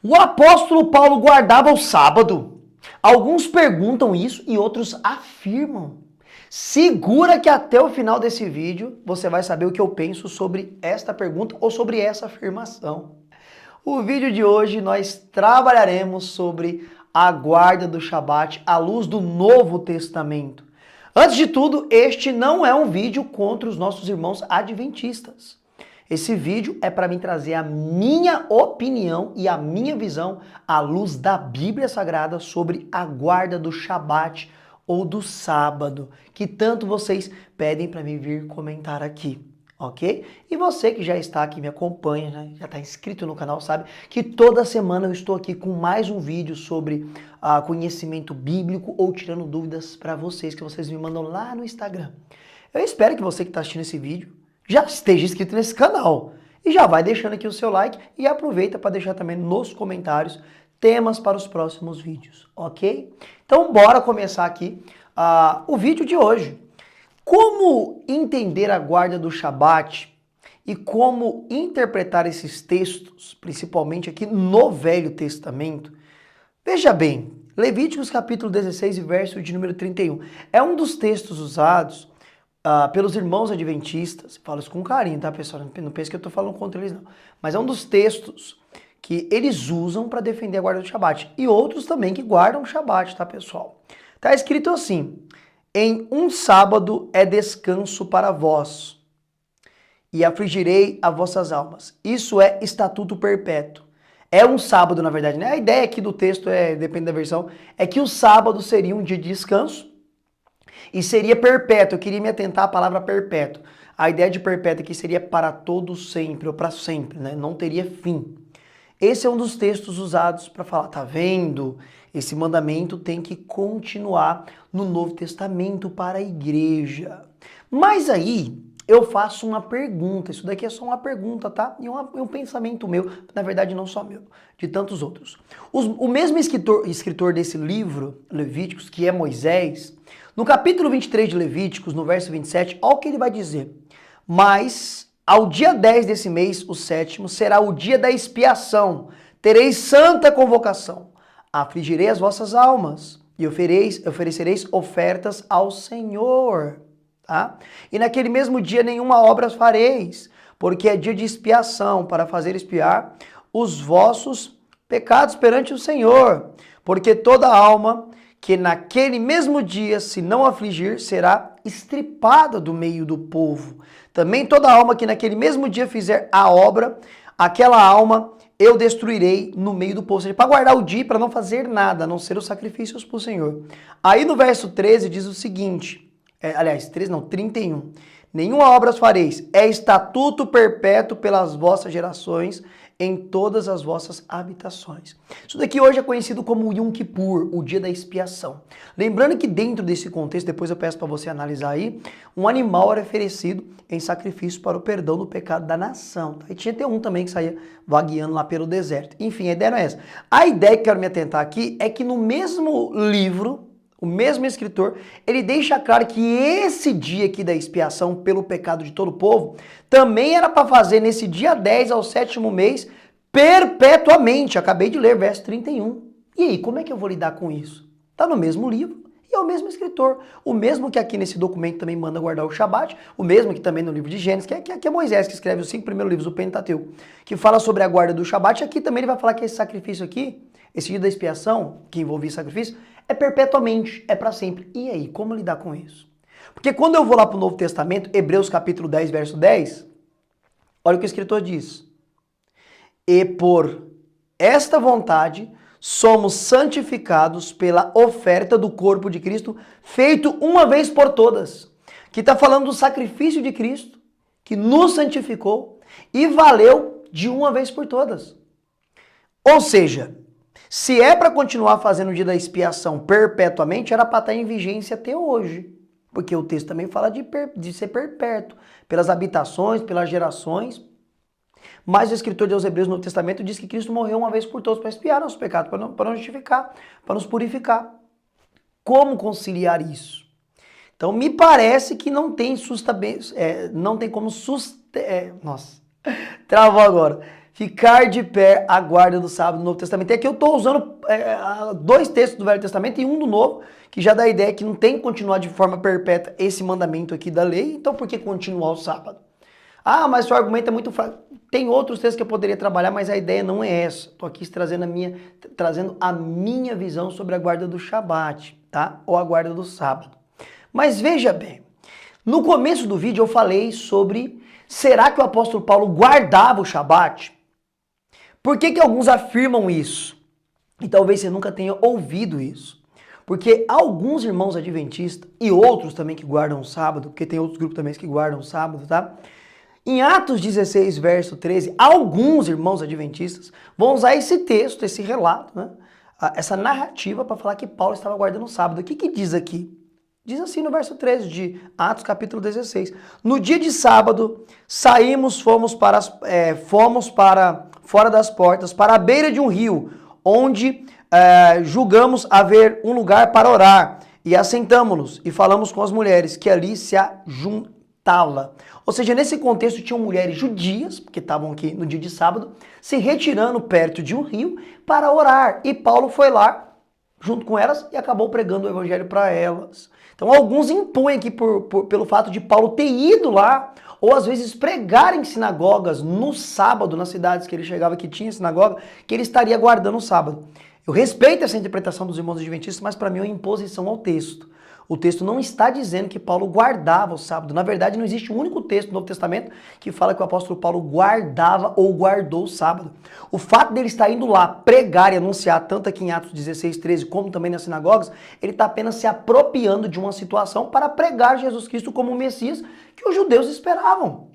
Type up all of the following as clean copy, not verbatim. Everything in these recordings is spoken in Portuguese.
O apóstolo Paulo guardava o sábado. Alguns perguntam isso e outros afirmam. Segura que até o final desse vídeo você vai saber o que eu penso sobre esta pergunta ou sobre essa afirmação. O vídeo de hoje nós trabalharemos sobre a guarda do Shabat à luz do Novo Testamento. Antes de tudo, este não é um vídeo contra os nossos irmãos adventistas. Esse vídeo é para mim trazer a minha opinião e a minha visão à luz da Bíblia Sagrada sobre a guarda do Shabat ou do sábado, que tanto vocês pedem para mim vir comentar aqui, ok? E você que já está aqui, me acompanha, né? Já está inscrito no canal, sabe que toda semana eu estou aqui com mais um vídeo sobre conhecimento bíblico ou tirando dúvidas para vocês, que vocês me mandam lá no Instagram. Eu espero que você que está assistindo esse vídeo já esteja inscrito nesse canal. E já vai deixando aqui o seu like e aproveita para deixar também nos comentários temas para os próximos vídeos, ok? Então bora começar aqui o vídeo de hoje. Como entender a guarda do Shabat e como interpretar esses textos, principalmente aqui no Velho Testamento? Veja bem, Levíticos capítulo 16 e verso de número 31. É um dos textos usados pelos irmãos adventistas. Falo isso com carinho, tá, pessoal? Não pense que eu tô falando contra eles, não. Mas é um dos textos que eles usam para defender a guarda do Shabat. E outros também que guardam o Shabat, tá, pessoal? Tá escrito assim: em um sábado é descanso para vós, e afligirei as vossas almas. Isso é estatuto perpétuo. É um sábado, na verdade, né? A ideia aqui do texto, depende da versão, é que o sábado seria um dia de descanso e seria perpétuo. Eu queria me atentar à palavra perpétuo. A ideia de perpétuo aqui seria para todo sempre, ou para sempre, né? Não teria fim. Esse é um dos textos usados para falar, tá vendo? Esse mandamento tem que continuar no Novo Testamento para a igreja. Mas aí eu faço uma pergunta, isso daqui é só uma pergunta, tá? E um pensamento meu, na verdade não só meu, de tantos outros. O mesmo escritor desse livro, Levíticos, que é Moisés, no capítulo 23 de Levíticos, no verso 27, olha o que ele vai dizer. Mas ao dia 10 desse mês, o sétimo, será o dia da expiação. Tereis santa convocação. Afligirei as vossas almas e oferecereis ofertas ao Senhor. Tá? E naquele mesmo dia nenhuma obra fareis, porque é dia de expiação, para fazer expiar os vossos pecados perante o Senhor. Porque toda alma que naquele mesmo dia se não afligir, será estripada do meio do povo. Também toda alma que naquele mesmo dia fizer a obra, aquela alma eu destruirei no meio do povo. Ou seja, para guardar o dia, para não fazer nada, a não ser os sacrifícios para o Senhor. Aí no verso 13 diz o seguinte, 31. Nenhuma obra fareis, é estatuto perpétuo pelas vossas gerações, em todas as vossas habitações. Isso daqui hoje é conhecido como Yom Kippur, o dia da expiação. Lembrando que dentro desse contexto, depois eu peço para você analisar aí, um animal era oferecido em sacrifício para o perdão do pecado da nação. Tá? E tinha até um também que saía vagueando lá pelo deserto. Enfim, a ideia não é essa. A ideia que eu quero me atentar aqui é que no mesmo livro, o mesmo escritor, ele deixa claro que esse dia aqui da expiação pelo pecado de todo o povo também era para fazer nesse dia 10 ao sétimo mês perpetuamente. Acabei de ler verso 31. E aí, como é que eu vou lidar com isso? Está no mesmo livro e é o mesmo escritor. O mesmo que aqui nesse documento também manda guardar o Shabat, o mesmo que também no livro de Gênesis, que é Moisés que escreve os 5 primeiros livros do Pentateuco, que fala sobre a guarda do Shabat. Aqui também ele vai falar que esse sacrifício aqui, esse dia da expiação, que envolvia sacrifício, é perpetuamente, é para sempre. E aí, como lidar com isso? Porque quando eu vou lá para o Novo Testamento, Hebreus capítulo 10, verso 10, olha o que o escritor diz. E por esta vontade somos santificados pela oferta do corpo de Cristo, feito uma vez por todas. Que está falando do sacrifício de Cristo, que nos santificou e valeu de uma vez por todas. Ou seja, se é para continuar fazendo o dia da expiação perpetuamente, era para estar em vigência até hoje. Porque o texto também fala de ser perpétuo, pelas habitações, pelas gerações. Mas o escritor de Hebreus no Testamento diz que Cristo morreu uma vez por todos para expiar nossos pecados, para nos justificar, para nos purificar. Como conciliar isso? Então me parece que não tem como sustentar. Nossa, travou agora. Ficar de pé a guarda do sábado no Novo Testamento. E aqui eu estou usando dois textos do Velho Testamento e um do Novo, que já dá a ideia que não tem que continuar de forma perpétua esse mandamento aqui da lei, então por que continuar o sábado? Ah, mas seu argumento é muito fraco. Tem outros textos que eu poderia trabalhar, mas a ideia não é essa. Estou aqui trazendo a minha visão sobre a guarda do Shabat, tá? Ou a guarda do sábado. Mas veja bem, no começo do vídeo eu falei sobre será que o apóstolo Paulo guardava o Shabat? Por que alguns afirmam isso? E talvez você nunca tenha ouvido isso. Porque alguns irmãos adventistas e outros também que guardam o sábado, porque tem outros grupos também que guardam o sábado, tá? Em Atos 16, verso 13, alguns irmãos adventistas vão usar esse texto, esse relato, né? Essa narrativa para falar que Paulo estava guardando o sábado. O que diz aqui? Diz assim no verso 13 de Atos capítulo 16. No dia de sábado, saímos, fomos para fora das portas, para a beira de um rio, onde julgamos haver um lugar para orar. E assentamo-nos e falamos com as mulheres que ali se ajuntava. Ou seja, nesse contexto tinham mulheres judias, que estavam aqui no dia de sábado, se retirando perto de um rio para orar. E Paulo foi lá junto com elas e acabou pregando o evangelho para elas. Então alguns impõem aqui pelo fato de Paulo ter ido lá, ou às vezes pregar em sinagogas no sábado, nas cidades que ele chegava que tinha sinagoga, que ele estaria guardando o sábado. Eu respeito essa interpretação dos irmãos adventistas, mas para mim é uma imposição ao texto. O texto não está dizendo que Paulo guardava o sábado. Na verdade, não existe um único texto do Novo Testamento que fala que o apóstolo Paulo guardava ou guardou o sábado. O fato dele estar indo lá pregar e anunciar, tanto aqui em Atos 16, 13, como também nas sinagogas, ele está apenas se apropriando de uma situação para pregar Jesus Cristo como o Messias que os judeus esperavam.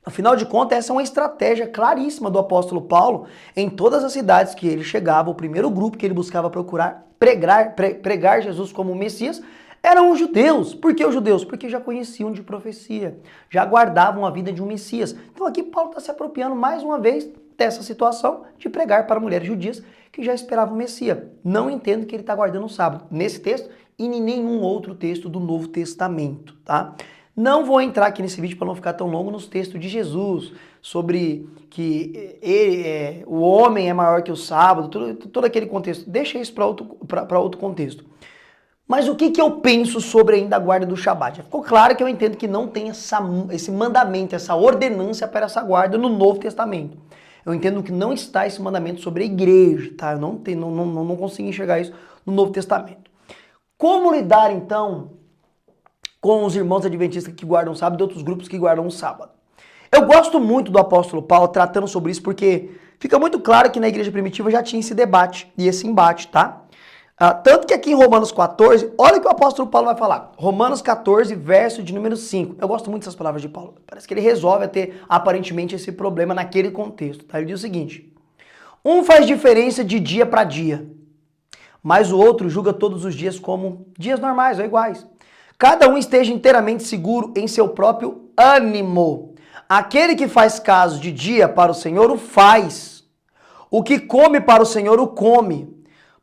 Afinal de contas, essa é uma estratégia claríssima do apóstolo Paulo em todas as cidades que ele chegava, o primeiro grupo que ele buscava procurar pregar Jesus como o Messias, eram os judeus. Por que os judeus? Porque já conheciam de profecia, já aguardavam a vida de um Messias. Então aqui Paulo está se apropriando mais uma vez dessa situação de pregar para mulheres judias que já esperavam o Messias. Não entendo que ele está guardando o sábado nesse texto e em nenhum outro texto do Novo Testamento, tá? Não vou entrar aqui nesse vídeo para não ficar tão longo nos textos de Jesus, sobre que o homem é maior que o sábado, todo aquele contexto. Deixa isso para outro contexto. Mas o que eu penso sobre ainda a guarda do Shabat? Já ficou claro que eu entendo que não tem esse mandamento, essa ordenância para essa guarda no Novo Testamento. Eu entendo que não está esse mandamento sobre a igreja, tá? Eu não consigo enxergar isso no Novo Testamento. Como lidar, então, com os irmãos adventistas que guardam o sábado e outros grupos que guardam o sábado? Eu gosto muito do apóstolo Paulo tratando sobre isso porque fica muito claro que na igreja primitiva já tinha esse debate e esse embate, tá? Tanto que aqui em Romanos 14, olha o que o apóstolo Paulo vai falar. Romanos 14, verso de número 5. Eu gosto muito dessas palavras de Paulo. Parece que ele resolve ter aparentemente esse problema naquele contexto. Tá? Ele diz o seguinte: um faz diferença de dia para dia, mas o outro julga todos os dias como dias normais ou iguais. Cada um esteja inteiramente seguro em seu próprio ânimo. Aquele que faz caso de dia para o Senhor o faz. O que come para o Senhor o come.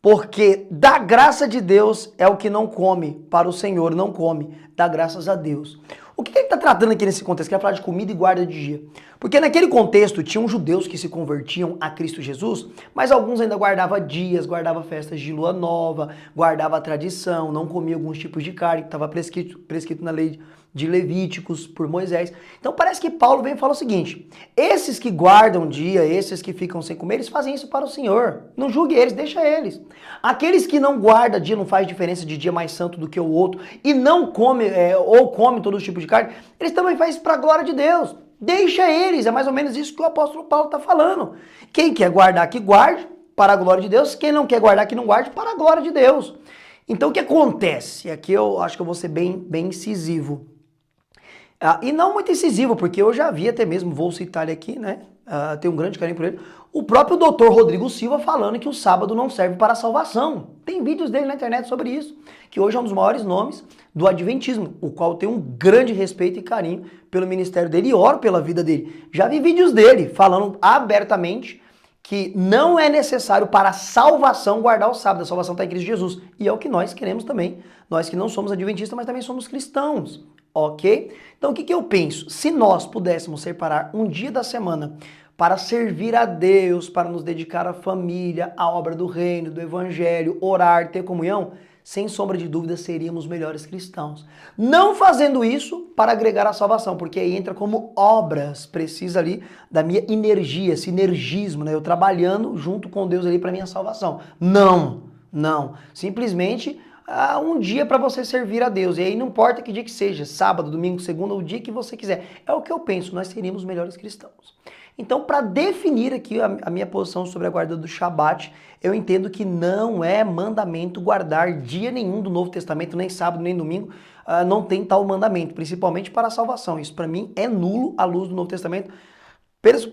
Porque da graça de Deus é o que não come, para o Senhor não come, dá graças a Deus. O que ele está tratando aqui nesse contexto? Ele vai falar de comida e guarda de dia. Porque naquele contexto tinham judeus que se convertiam a Cristo Jesus, mas alguns ainda guardavam dias, guardavam festas de lua nova, guardavam a tradição, não comiam alguns tipos de carne que estava prescrito na lei de Levíticos por Moisés. Então parece que Paulo vem e fala o seguinte: esses que guardam dia, esses que ficam sem comer, eles fazem isso para o Senhor. Não julgue eles, deixa eles. Aqueles que não guardam dia, não faz diferença de dia mais santo do que o outro, e não come ou come todo tipo de carne, eles também fazem isso para a glória de Deus. Deixa eles, é mais ou menos isso que o apóstolo Paulo está falando. Quem quer guardar, que guarde para a glória de Deus. Quem não quer guardar, que não guarde para a glória de Deus. Então o que acontece? Aqui eu acho que eu vou ser bem incisivo. E não muito incisivo, porque eu já vi até mesmo, vou citar ele aqui, né? Tenho um grande carinho por ele. O próprio doutor Rodrigo Silva falando que o sábado não serve para a salvação. Tem vídeos dele na internet sobre isso, que hoje é um dos maiores nomes do adventismo, o qual eu tenho um grande respeito e carinho pelo ministério dele e oro pela vida dele. Já vi vídeos dele falando abertamente que não é necessário para a salvação guardar o sábado. A salvação está em Cristo Jesus. E é o que nós queremos também. Nós que não somos adventistas, mas também somos cristãos. Ok? Então o que eu penso? Se nós pudéssemos separar um dia da semana para servir a Deus, para nos dedicar à família, à obra do reino, do evangelho, orar, ter comunhão, sem sombra de dúvida seríamos melhores cristãos. Não fazendo isso para agregar a salvação, porque aí entra como obras, precisa ali da minha energia, sinergismo, né? Eu trabalhando junto com Deus ali para minha salvação. Não. Simplesmente um dia para você servir a Deus. E aí não importa que dia que seja, sábado, domingo, segunda, o dia que você quiser. É o que eu penso, nós seríamos melhores cristãos. Então, para definir aqui a minha posição sobre a guarda do Shabat, eu entendo que não é mandamento guardar dia nenhum do Novo Testamento, nem sábado, nem domingo, não tem tal mandamento, principalmente para a salvação. Isso para mim é nulo à luz do Novo Testamento,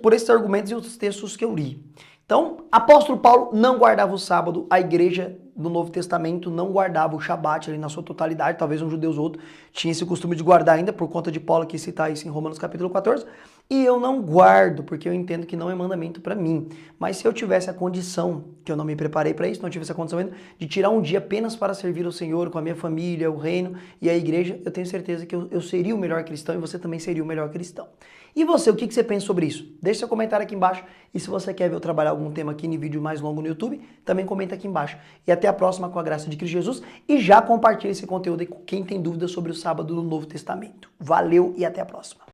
por esses argumentos e os textos que eu li. Então, apóstolo Paulo não guardava o sábado, a igreja do Novo Testamento não guardava o Shabat ali na sua totalidade, talvez um judeu ou outro tinha esse costume de guardar ainda, por conta de Paulo que citar isso em Romanos capítulo 14, e eu não guardo, porque eu entendo que não é mandamento para mim. Mas se eu tivesse a condição, que eu não me preparei para isso, não tivesse a condição ainda, de tirar um dia apenas para servir ao Senhor, com a minha família, o reino e a igreja, eu tenho certeza que eu seria o melhor cristão e você também seria o melhor cristão. E você, o que você pensa sobre isso? Deixe seu comentário aqui embaixo e se você quer ver eu trabalhar algum tema aqui em vídeo mais longo no YouTube, também comenta aqui embaixo. E até a próxima com a graça de Cristo Jesus e já compartilhe esse conteúdo aí com quem tem dúvidas sobre o sábado do Novo Testamento. Valeu e até a próxima.